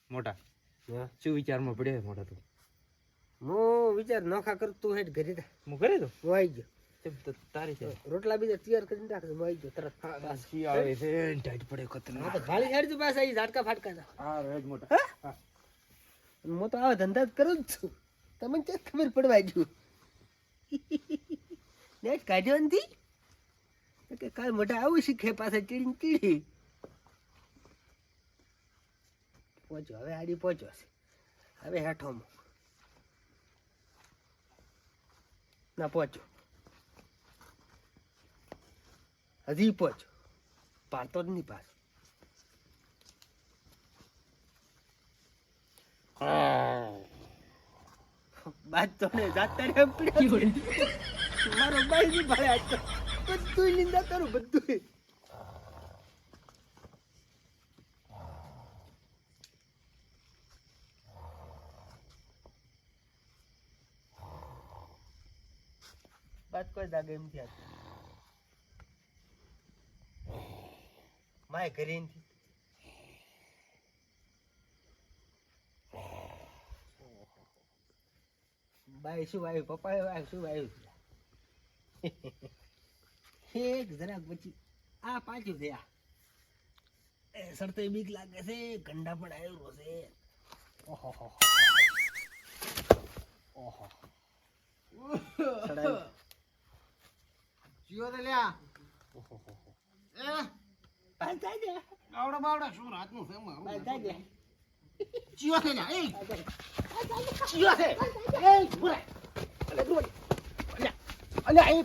મોટા હા શું વિચારમાં પડ્યો મોટા તું? હું વિચાર નોખા કર તું હેડ ઘરે તા હું કરી દઉં હું આવી ગયો કેમ તો તારી છે રોટલા બીજા તૈયાર કરીને રાખ હું આવી ગયો તરત પાછી આવે છે ટાઈટ પડે ખતરનાક. હા તો ભાળી હેડ તું પાછા ઝાટકા ફાટકા તા હા રેજ મોટા હા હું તો આવા ધંધા જ કરું જ છું તમને ક્યાં ખબર પડવા ગયું નેટ કાઢ્યો નથી કે કાલ મોટા આવું શીખે પાછા ચીડી ચીડી પહોંચો હવે આડી પહોંચો છે હવે હેઠોમાં ના પહોંચો હજી પહોંચો પાડતો જ નહીં પાછો બાદ તો ને જાતા રે પીડ્યો મારો બાઈ ની ભાડે આજ તો બધું નિંદા કરું બધું બાદ કોઈ દાગે એમ થયા માય ઘરે નથી બાઈ શું આવ્યું પપ્પા આવ્યું શું આવ્યું એક જરાક પછી આ પાછું છે એ સરતે બીક લાગે છે ગંડા પણ આવ્યો છે ઓહો ઓહો જીઓ તો લ્યા એ બાઈ જાય આવડા બાવડા શું રાતનું છે મારું બાઈ જાય જીઓ છે લ્યા એ જીઓ છે એ બુરા અલે દુર અલે એ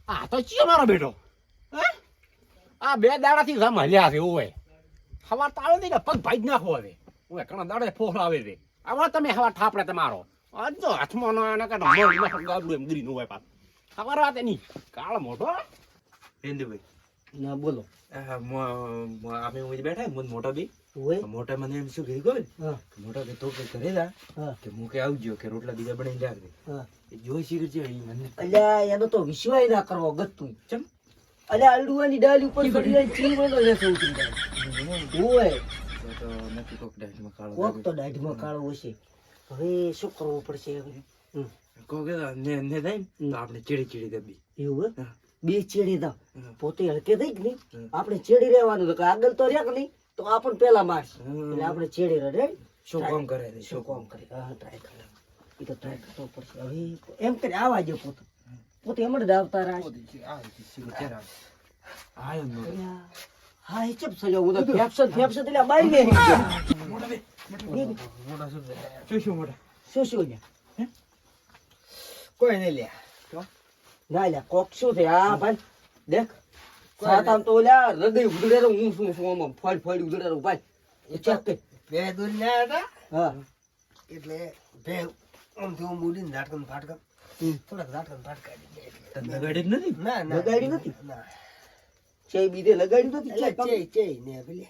આ તો જીઓ મારો બેટો હે આ બે દાડાથી જમ હલ્યા છે ઓય હવા તાળો દે પગ ભાઈ જ નાખો હવે ઓય ઘણા દાડે ફોફળ આવે છે આવા તમે હવા ઠાપડે તમારો આજ તો હાથમાં નો આના કાઢો મોઢમાં ગાબડું એમ ગરી નો હોય પાછ ખબર વાત એની કાળ મોઢો હિન્દુભાઈ ના બોલો આપણે હું બેઠા ને મોટા બી ઓય મોટા મને એમ શું કીધું ખબર હા મોટા કે તો કે કરે જા હા કે હું કે આવજો કે રોટલા બીજા બનાવીને રાખજે હા એ જોઈ શીખ છે એ મને અલ્યા એનો તો વિશ્વાસ ના કરવો ગતું ચમ અલ્યા અલડુવાની ડાળ ઉપર ચડી જાય ચીવડો લેશે ઉતરી જાય ઓય તો નથી કોક ડાયટમાં કાળો કોક તો દાઢમાં કાળો હશે હવે શું કરવું પડશે હવે કોક ને ને થાય ને તો આપણે ચીડી ચીડી દબી એવું હા. બે ચેડી દા હા. પોતે હલકે દઈ કે નહીં હા. આપણે ચેડી રહેવાનું તો કે આગળ તો રહ્યા કે નહીં તો આપણ પેલા મારશે હા. એટલે આપણે ચેડી રહે શું કામ કરે છે શું કામ કરે હા ટ્રાય કરે એ તો ટ્રાય કરવો પડશે હવે એમ કરી આવા જો પોતે પોતે એમ જ આવતા રહે આયો નો હા એ ચપ સજો હું તો ફેફસન એટલે મારી ગઈ મોટા શું મોટા શું લ્યા કોઈ નહીં લે ના લ્યા કોક શું છે હા ભાઈ દેખ સાત આમ તો લ્યા હૃદય ઉધડે હું શું આમ ફળ ઉધડે ભાઈ એ ચેક કર બે દૂર ના હતા હા એટલે બે આમ થી મૂડીને ઝાટકન ફાટકન થોડાક ઝાટકન ફાટકા તને ગાડી જ નથી ના ના લગાડી નથી ના ચે બીજે લગાડી નથી એટલે ચે ચે ને પેલી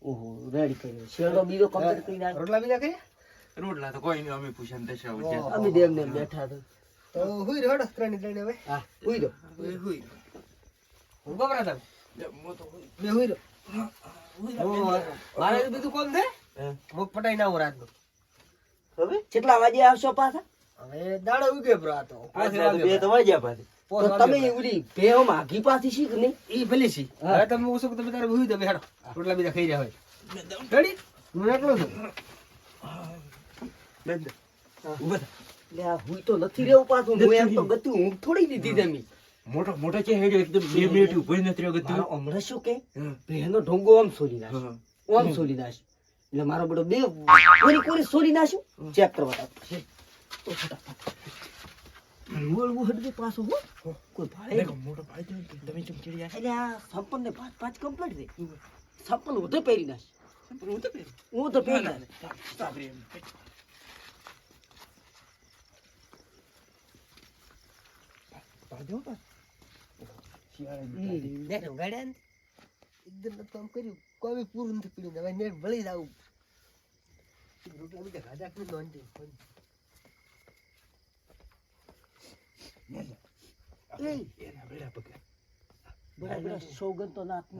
ઓહો રેડી કર્યો શેરડો બીજો કમ્પ્લીટ કરી નાખ રોટલા બીજા કઈ રોટલા તો કોઈ નહીં અમે પૂછ્યા ને દશા વચ્ચે અમે દેવ ને બેઠા હતા તો હુઈ રોડ ત્રણ હવે હા ઉઈ દો હુઈ હું બબરા તમે બે હુઈ રો મારે તો બીજું કોણ છે મુખ પટાઈ ના હું રાતનું હવે કેટલા વાગે આવશો પાછા હવે દાડો ઉગે બ્રો આ તો બે તો વાગ્યા પાછી તો તમે ઉડી ભેહો માગી પાછી શીખ નહીં ઈ ભલે છે હવે તમે ઓછું તમે તારે હુઈ દો બેહાડો રોટલા બીજા ખાઈ રહ્યા હોય રેડી હું એકલો છું લે આ હુઈ તો નથી રહેવું પાછું હું એમ તો ગતું ઊંઘ થોડી લીધી તમે મોટો મોટો છે હેડ્યો એકદમ 2 મિનિટ ઉભો નથી રહ્યો ગતું મારો હમણાં શું કે હા. ભેનો ઢોંગો આમ સોલી નાખ આમ સોલી નાખ એટલે મારો બધો બે કોરી સોલી નાખ્યું ચેક કરવા તો ફટાફટ બોલ હટજે પાછો હો કોઈ ભાડે મોટો ભાઈ તમે ચમ ચડી એટલે આ સંપન્ન ને પાંચ કમ્પ્લીટ થઈ સંપન્ન હું તો પહેરી નાખ હું તો પહેરી નાખ નેટ ગાડ્યા ને એકદમ કામ કર્યું કોઈ પૂરું નથી પીડ્યું હવે નેટ ભળી જાવું રોટલા બીજા ખાધા કે નોંધી બરાબર સોગન તો નાખ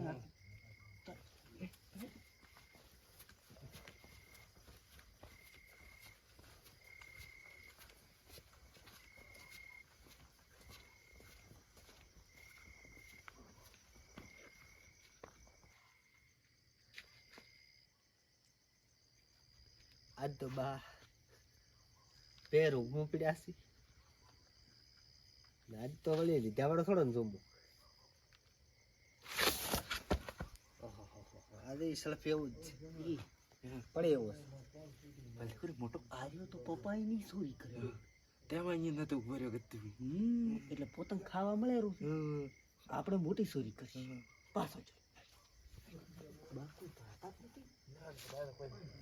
આજ તો બા પેર ઊભું પડ્યા છે આજ તો વળી લીધા વાળો થોડો ને જોમું આજે સળફ એવું જ પડે એવું ભલે મોટો આવ્યો તો પપ્પાએ ની ચોરી કરી તેમાં અહીંયા નતો ઉભો રહ્યો ગતું એટલે પોતાને ખાવા મળે આપણે મોટી ચોરી કરી પાછો બાકુ ભાતા નથી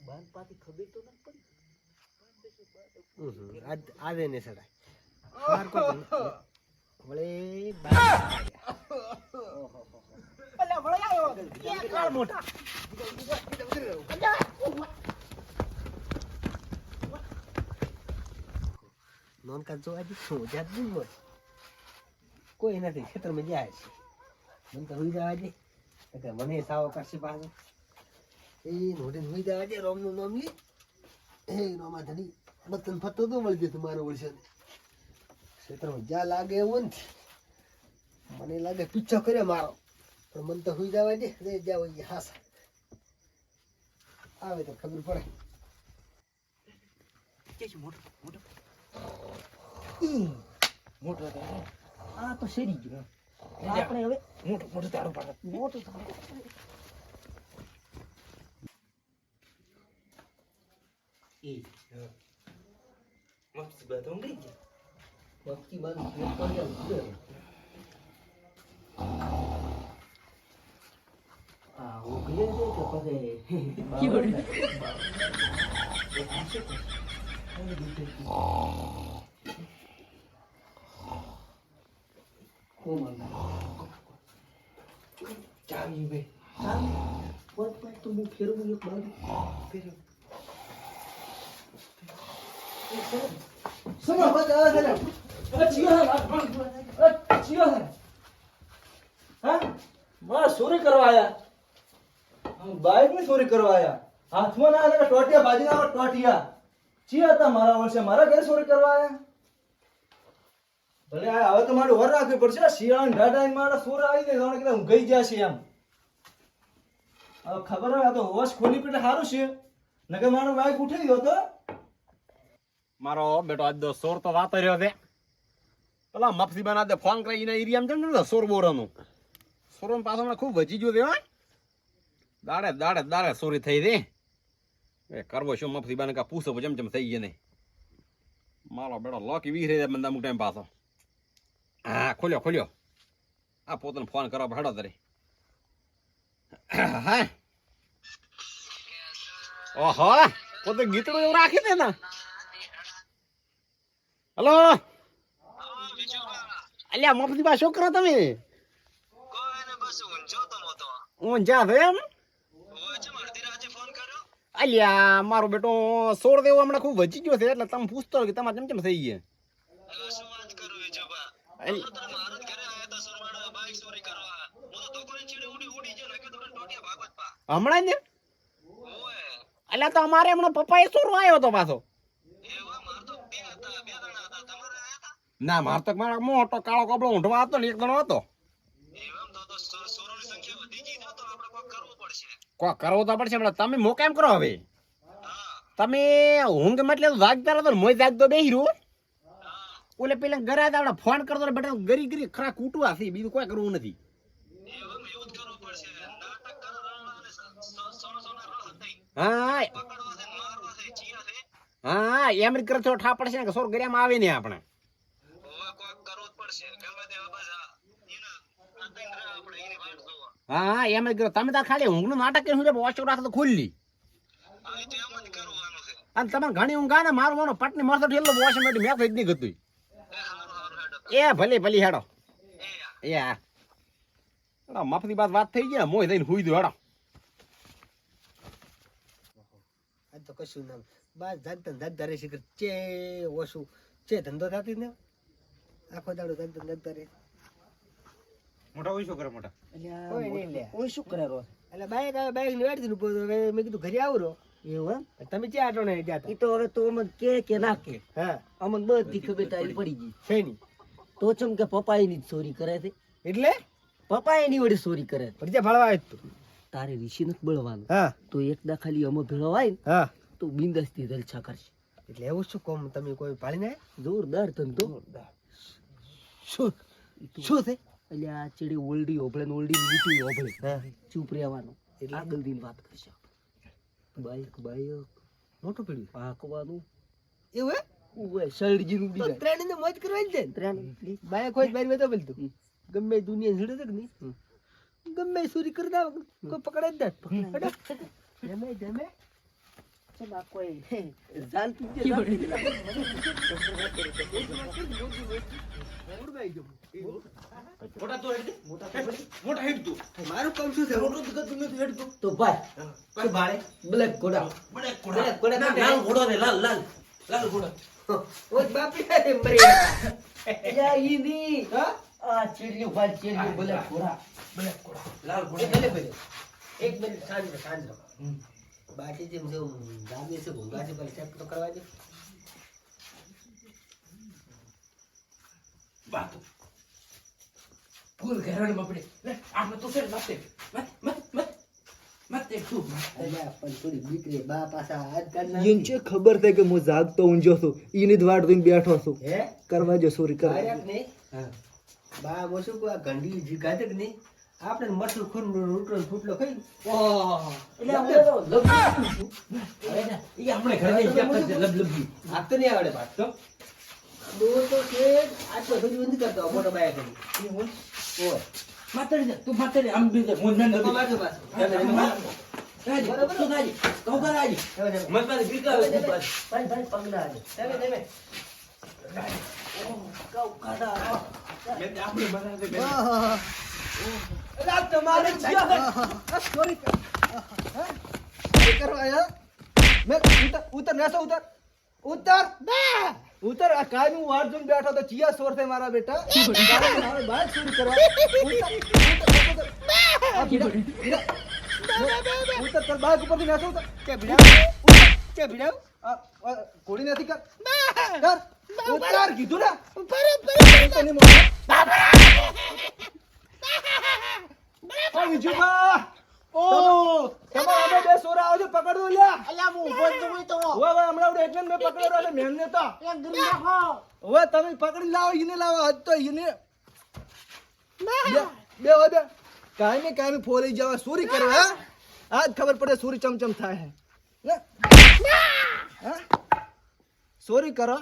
બાંધ પાતી ખબર તો નથી પડી આજે ને સડાય બાર કો વળે અલ્યા વળે આવ્યો કાળ મોટા નોન કા જો આજે શું જાત નહીં બોલ કોઈ નથી ખેતરમાં જાય છે મન તો હોઈ જવા દે એટલે મને સાવો કરશે પાછો એ નોટે હોઈ જવા દે રોમનું નામ લે એ રોમા ધણી બતન ફટતો તો મળી જતું મારો વર્ષે ખેતરમાં જ્યાં લાગે એવું નથી મને લાગે પીછો કરે મારો પણ મન તો હોઈ જવા દે રે જાવ હાસ આવે તો ખબર પડે કે છે મોટો મોટો મોટો આ તો શેરી ગયો આપણે હવે મોટો મોટો તારો પાડો મોટો એ મસ્ત બાત ઊંઘી ગયા વક્તિ બાદ પેટ કરી આવ્યું આ ઓગલે છે કે ચાવી બે પછી તો હું ફેરવું એક બાજુ ફેર સુનો બસ આવે છે ચિયો હે હા મારા ચોરી કરવા આયા બાઈક ની ચોરી કરવા આયા હાથમાં ના આવે ટોટિયા બાજી ના ટોટિયા ચિયા હતા મારા વર્ષે મારા ઘરે ચોરી કરવા આયા ભલે આ હવે તો મારું વર રાખવી પડશે શિયાળ ઢાઢા મારા ચોર આવી દે જાણે કે હું ગઈ ગયા છે એમ હવે ખબર હોય આ તો હોશ ખોલી પેટે સારું છે નકે મારો બાઈક ઉઠી ગયો તો મારો બેટો આજ તો સોર તો વાતો રહ્યો છે પેલા મફસીબા ના ફોન કરીને એરિયામાં છે ને સોર બોરાનું સોરો પાછો હમણાં ખૂબ વધી ગયો છે હો દાડે દાડે દાડે સોરી થઈ દે એ કરવો શું મફસીબાને કા પૂછો જેમ જેમ થઈ ગયે નહીં મારો બેટો લોકી વીર રહે મને અમુક ટાઈમ પાછો હા ખોલ્યો ખોલ્યો આ પોતાને ફોન કરવા હેડો તારે હા ઓહો પોતે ગીતડું એવું રાખી દે ને હલો અલ્યા મફતીબા શું કરો તમે ઊંઝા છો એમ અલ્યા મારો બેટો સોર દેવો હમણાં ખૂબ વધી ગયો છે એટલે તમે પૂછતો કે તમારે કેમ કેમ થઈ ગયા હમણાં ને અલ્યા તો અમારે હમણાં પપ્પાએ સોર આવ્યો હતો પાછો ના માર તો મારા મોટો કાળો કપડો ઊંધવા હતો ને એક જણો હતો કોક કરવો તો પડશે પણ તમે મો કેમ કરો હવે તમે ઊંઘ એટલે જાગતા રહો મોય જાગતો બેહી રહ્યો ઓલે પેલા ઘરે આપણે ફોન કરતો બેટા ગરી ગરી ખરા કૂટવા છે બીજું કોઈ કરવું નથી હા હા એમ જ કરતો ઠા પડશે ને કે સોર ગરિયામાં આવે ને આપણે હા એમ જ કરો તમે તો ખાલી ઊંઘનું નાટક કરીને વોચ રાખો ખુલ્લી અને તમે ઘણી ઊંઘ ને મારું મારો પટની મરતો ઠેલો વોચ મેં થઈ જ નહીં ગતું એ ભલે ભલે હેડો એ હા મફતી વાત થઈ ગયા મોય થઈને હુઈ દો હેડો આજ તો કશું ના બસ જાગતા રહે છે ચે ઓછું ચે ધંધો થતી ને આખો દાડો જાગતા રહે મોટા હોય શું કરે મોટા કોઈ નહીં લે ઓય શું કરે રો એટલે બાઈક ની વાડી દીધું હવે મેં કીધું ઘરે આવું રો એવું એમ તમે ક્યાં આટો ને જાતા ઈ તો હવે તો અમને કે ના કે હા અમને બધી ખબર તારી પડી ગઈ છે ની તો ચમ કે પપ્પા એની ચોરી કરે છે એટલે પપ્પા એની વડે ચોરી કરે પણ જે ભળવા આવ્યો તું તારે ઋષિ નથી બળવાનું હા તો એકદા ખાલી અમો ભેળો હોય ને હા તું બિંદાસથી જલસા કરશે. એટલે એવું શું કોમ તમે કોઈ પાડીને જોરદાર ધંધો. શું શું છે એટલે આ ચેડી ઓલડી ઓભળે ને ઓલડી મીઠી ઓભળે. હા ચૂપ રહેવાનું. એટલે આગળ દિન વાત કરશે. બાઈક મોટું પીડ્યું હાંકવાનું. એવું હે ઉવે શરજીનું તો બીજા. ત્રણ ને મોજ કરવા જ દે ત્રણ બાય કોઈ બારી મેં તો બોલતું ગમે દુનિયા છેડે તક નહીં ગમે સુરી કરી દે કોઈ પકડે જ દે જમે જમે ચલ આ કોઈ ઝાલ પીજે ઝાલ પીજે. મોટા તો હેડ દે. મોટા હેડ તું. મારું કામ શું છે મોટો તો ગતું નથી હેડ તું. તો ભાઈ કઈ ભાડે? બ્લેક ઘોડા. બ્લેક બ્લેક ઘોડા ના, લાલ ઘોડો રે, લાલ ઘોડો. ઓય બાપી મરી એટલે ઈ ની હા આ ચેડ્યું ભાઈ ચેડ્યું બ્લેક ઘોડા. લાલ ઘોડો. ભલે ભલે એક મિનિટ સાંજ બાકી જેમ જો જાગે છે ભૂંગા છે પર ચેક તો કરવા દે બાતો. ફૂલ ઘેરાણીમાં પડી. લે, આપણે તો ફેર મત. મત તું. અલ્યા પણ થોડી બીક રે બા પાછા હાથ કાઢના ઈન છે ખબર છે કે હું જાગતો ઊંઝો છું. ઈની જ વાટ જોઈને બેઠો છું. હે કરવા જો ચોરી કરવા. આર્યા કે નહીં હા. બા મોસું કો આ ગંડી જી ગાતે કે નહીં આપણે મરસું ખૂન રૂટલો ને ફૂટલો ખાઈ ઓહ એટલે હું તો લબડી છું. ઈ આપણે ઘરે જઈને ચેક કરજે, લબલબી. હાથ તો નહીં આવડે ભાત તો દોર તો છે આટલો સુધી ઊંધી કરતો મોટો બાયા કરી ઓય માતાડી જા, તું માતાડી આમ બીજે મોજ મેં તો નથી. મારજો પાછો રાજી, તું રાજી. કહું કા રાજી? હવે તમે મત મારી બીક આવે છે પાછી. ભાઈ ભાઈ પગલા આજે. તમે કઉ કાઢા. એટલે આપણે બનાવે બે. એલા તમારે સોરી કરવા આયા મે ઉતર નેસો ઉતર ઉતર ઉતર આ કાયનું વાર જોઈને બેઠો તો ચિયા સોર છે મારા બેટા મારે બાર ચોરી કરવા ઉતર કર બાઈક ઉપરથી નેસો ઉતર કે ભીડાવ કોડી નથી કર ઉતર કીધું ને તને મોઢા ઓ વિજુબા ઓ તમારે અમે બે સોરા આવો છો પકડ દો લ્યા અલ્યા હું ઉભો જ છું તો. ઓવે ઓવે હમણાં ઉડે એટલે મેં પકડ્યો છે મેં ને તો એક ગરી નાખો. ઓવે તમે પકડી લાવો ઈને લાવો આજ તો ઈને બે હોય બે કાયમી ફોલી જવા ચોરી કરવા હા આજ ખબર પડે ચોરી ચમચમ થાય હે ચોરી કરો